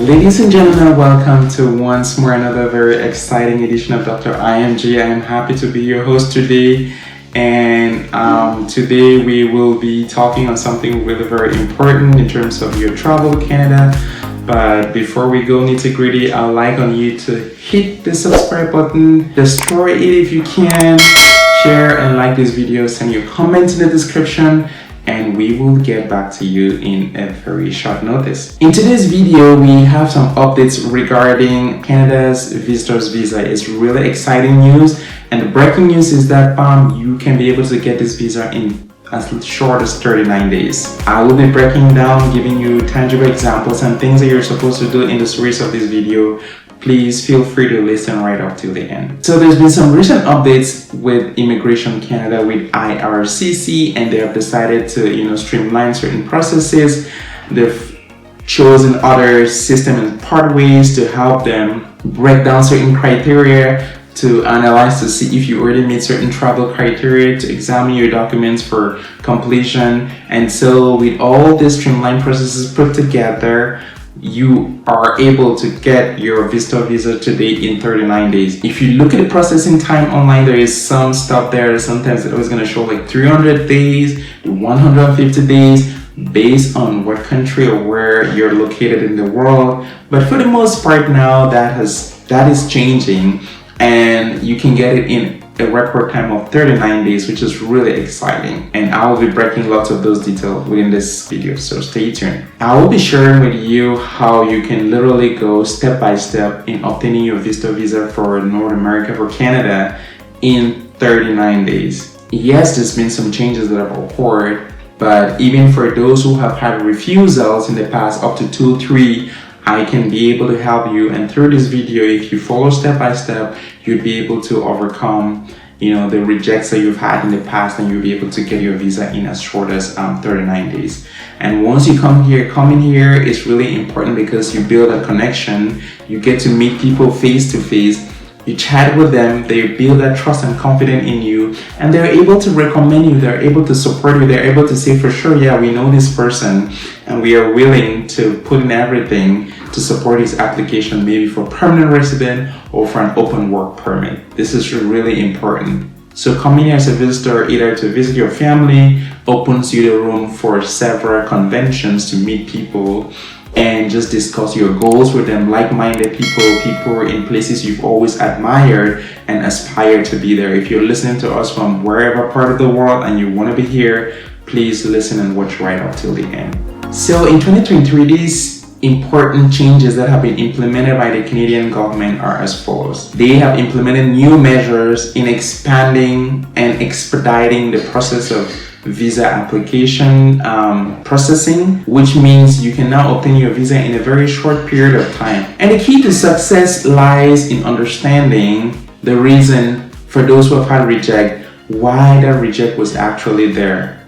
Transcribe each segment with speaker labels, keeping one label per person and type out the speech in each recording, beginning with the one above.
Speaker 1: Ladies and gentlemen, welcome to once more another very exciting edition of Dr. IMG. I am happy to be your host today, and today we will be talking on something really very important in terms of your travel to Canada. But before we go nitty gritty, I'd like on you to hit the subscribe button, destroy it if you can, share and like this video, send your comments in the description, and we will get back to you in a very short notice. In today's video, we have some updates regarding Canada's visitor's visa. It's really exciting news, and the breaking news is that you can be able to get this visa in as short as 39 days. I will be breaking down, giving you tangible examples and things that you're supposed to do in the series of this video. Please feel free to listen right up till the end. So there's been some recent updates with Immigration Canada, with IRCC, and they have decided to streamline certain processes. They've chosen other system and pathways to help them break down certain criteria, to analyze to see if you already meet certain travel criteria, to examine your documents for completion. And so with all these streamlined processes put together, you are able to get your visitor visa today in 39 days. If you look at the processing time online, there is some stuff there. Sometimes it was going to show like 300 days, 150 days, based on what country or where you're located in the world. But for the most part now, that is changing, and you can get it in a record time of 39 days, which is really exciting. And I will be breaking lots of those details within this video, so stay tuned. I will be sharing with you how you can literally go step by step in obtaining your visitor visa for North America, for Canada, in 39 days. Yes, there's been some changes that have occurred, but even for those who have had refusals in the past, up to 2-3, I can be able to help you. And through this video, if you follow step by step, you'll be able to overcome the rejects that you've had in the past, and you'll be able to get your visa in as short as 39 days. And once you coming here is really important, because you build a connection, you get to meet people face to face, you chat with them, they build that trust and confidence in you, and they're able to recommend you, they're able to support you, they're able to say for sure, yeah, we know this person and we are willing to put in everything to support his application, maybe for permanent resident or for an open work permit. This is really important. So coming here as a visitor, either to visit your family, opens you the room for several conventions to meet people and just discuss your goals with them, like-minded people in places you've always admired and aspired to be there. If you're listening to us from wherever part of the world and you want to be here, please listen and watch right up till the end. So in 2023, these important changes that have been implemented by the Canadian government are as follows. They have implemented new measures in expanding and expediting the process of visa application processing, which means you can now obtain your visa in a very short period of time. And the key to success lies in understanding the reason for those who have had reject, why that reject was actually there,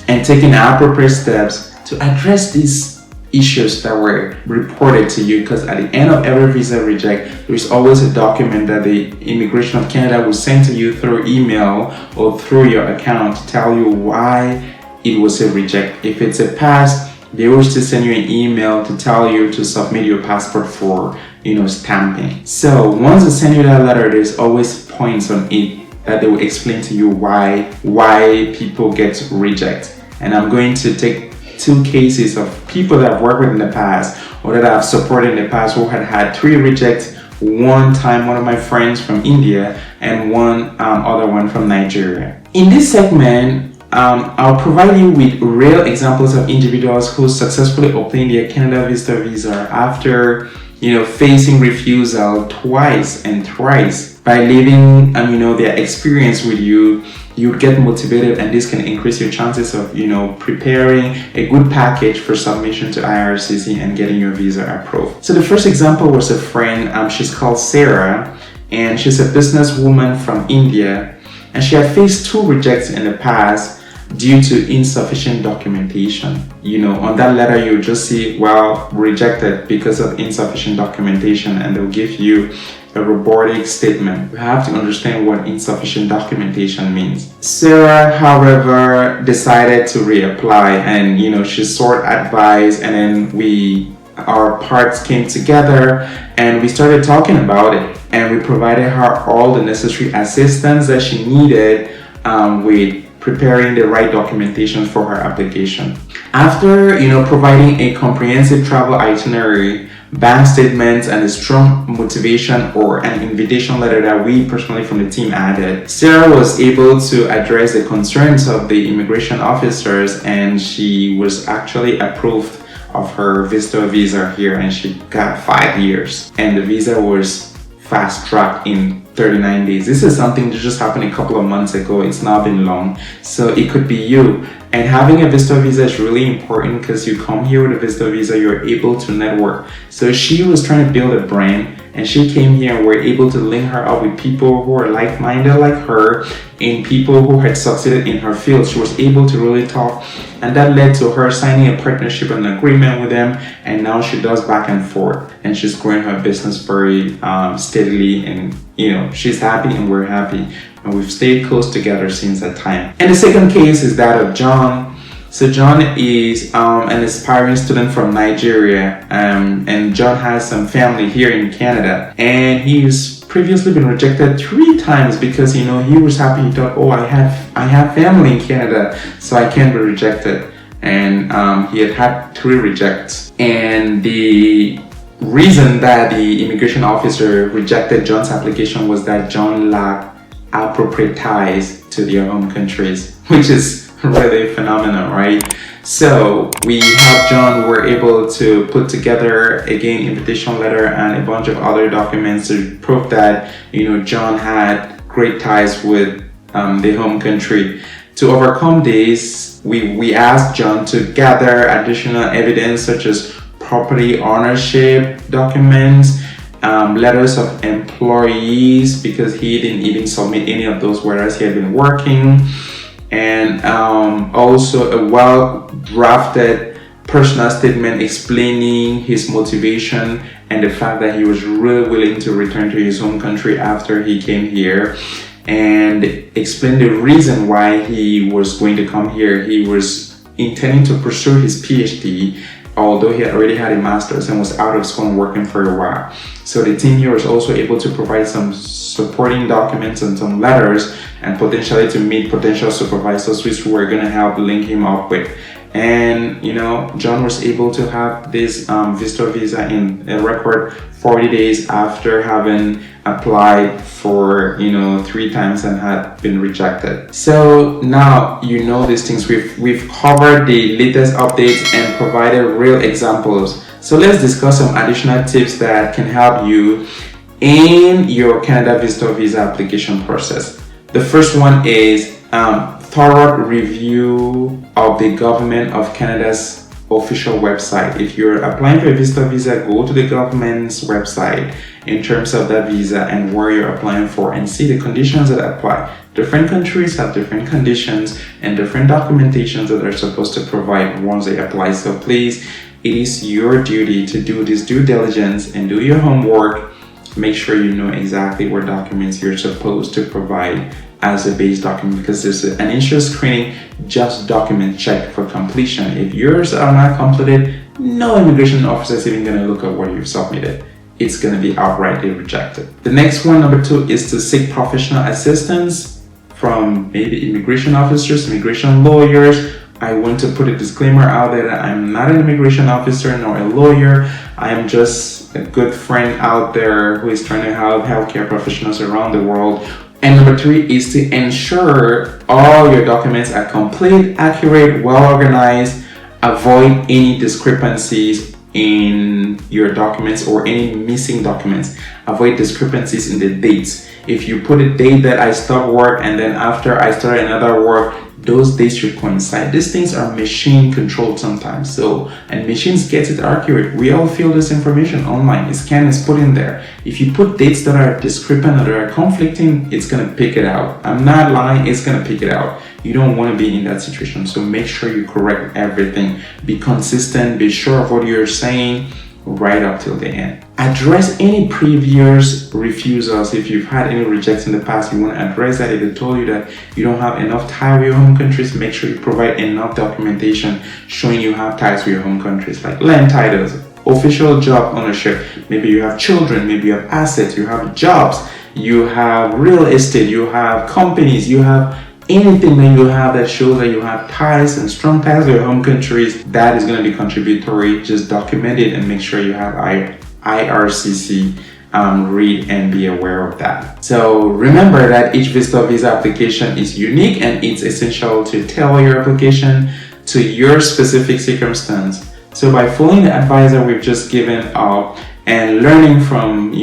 Speaker 1: and taking appropriate steps to address these issues that were reported to you. Because at the end of every visa reject, there is always a document that the Immigration of Canada will send to you through email or through your account to tell you why it was a reject. If it's a pass, they will still send you an email to tell you to submit your passport for stamping. So once they send you that letter, there's always points on it that they will explain to you why people get reject. And I'm going to take 2 cases of people that I've worked with in the past, or that I've supported in the past, who had 3 rejects. One time, one of my friends from India, and one other one from Nigeria. In this segment, I'll provide you with real examples of individuals who successfully obtained their Canada visitor visa after facing refusal twice and thrice. By leaving their experience with you, you get motivated, and this can increase your chances of preparing a good package for submission to IRCC and getting your visa approved. So the first example was a friend. She's called Sarah, and she's a businesswoman from India, and she had faced 2 rejects in the past due to insufficient documentation. On that letter, you just see, well, rejected because of insufficient documentation, and they'll give you a robotic statement. You have to understand what insufficient documentation means. Sarah, however, decided to reapply, and she sought advice, and then we our parts came together and we started talking about it, and we provided her all the necessary assistance that she needed with preparing the right documentation for her application. After providing a comprehensive travel itinerary, bank statements, and a strong motivation or an invitation letter that we personally from the team added, Sarah was able to address the concerns of the immigration officers, and she was actually approved of her visitor visa here, and she got 5 years, and the visa was fast-tracked in 39 days. This is something that just happened a couple of months ago. It's not been long, so it could be you. And having a visitor visa is really important because you come here with a visitor visa, you're able to network. So she was trying to build a brand, and she came here and we're able to link her up with people who are like-minded like her and people who had succeeded in her field. She was able to really talk, and that led to her signing a partnership and agreement with them, and now she does back and forth, and she's growing her business very steadily, and she's happy and we're happy, and we've stayed close together since that time. And the second case is that of John. So John is an aspiring student from Nigeria, and John has some family here in Canada, and he's previously been rejected 3 times because he was happy. He thought, oh, I have family in Canada, so I can't be rejected. And he had 3 rejects, and the reason that the immigration officer rejected John's application was that John lacked appropriate ties to their home countries, which is really phenomenal, right? So we helped John. We were able to put together again invitation letter and a bunch of other documents to prove that John had great ties with the home country. To overcome this, we asked John to gather additional evidence such as property ownership documents, letters of employees, because he didn't even submit any of those whereas he had been working, and also a well-drafted personal statement explaining his motivation and the fact that he was really willing to return to his home country after he came here, and explain the reason why he was going to come here. He was intending to pursue his PhD, although he had already had a master's and was out of school and working for a while. So the team here was also able to provide some supporting documents and some letters, and potentially to meet potential supervisors which we were going to help link him up with. And John was able to have this visitor visa in a record 40 days after having applied for 3 times and had been rejected. So now these things. We've covered the latest updates and provided real examples. So let's discuss some additional tips that can help you in your Canada visitor visa application process. The first one is thorough review of the Government of Canada's official website. If you're applying for a visitor visa, go to the government's website in terms of that visa and where you're applying for, and see the conditions that apply. Different countries have different conditions and different documentations that they're supposed to provide once they apply. So please, it is your duty to do this due diligence and do your homework. Make sure you know exactly what documents you're supposed to provide as a base document, because there's an initial screening, just document check for completion. If yours are not completed, no immigration officer is even going to look at what you've submitted. It's going to be outrightly rejected. The next one, number 2, is to seek professional assistance from maybe immigration officers, immigration lawyers. I want to put a disclaimer out there that I'm not an immigration officer nor a lawyer. I am just a good friend out there who is trying to help healthcare professionals around the world. And number 3 is to ensure all your documents are complete, accurate, well organized. Avoid any discrepancies in your documents or any missing documents. Avoid discrepancies in the dates. If you put a date that I stopped work and then after I started another work, those dates should coincide. These things are machine controlled sometimes, and machines get it accurate. We all feel this information online. It's scanned, it's put in there. If you put dates that are discrepant or that are conflicting, it's gonna pick it out. I'm not lying, it's gonna pick it out. You don't want to be in that situation, so make sure you correct everything. Be consistent, be sure of what you're saying right up till the end. Address any previous refusals. If you've had any rejects in the past, you want to address that. If they told you that you don't have enough ties with your home countries, make sure you provide enough documentation showing you have ties with your home countries, like land titles, official job ownership. Maybe you have children, maybe you have assets, you have jobs, you have real estate, you have companies, you have anything that you have that shows that you have ties and strong ties to your home countries. That is going to be contributory. Just document it and make sure you have IRCC. Read and be aware of that. So remember that each visitor visa application is unique and it's essential to tailor your application to your specific circumstance. So by following the advice that we've just given out and learning from,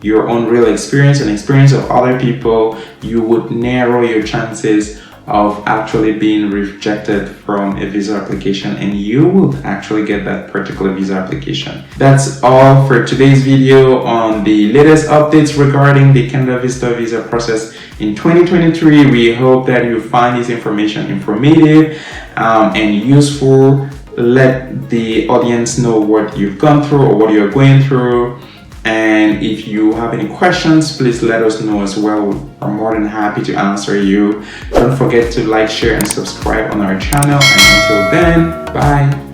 Speaker 1: your own real experience and experience of other people, you would narrow your chances of actually being rejected from a visa application, and you will actually get that particular visa application. That's all for today's video on the latest updates regarding the Canada visitor visa process in 2023. We hope that you find this information informative and useful. Let the audience know what you've gone through or what you're going through. And if you have any questions, please let us know as well. We're more than happy to answer you. Don't forget to like, share, and subscribe on our channel. And until then, bye.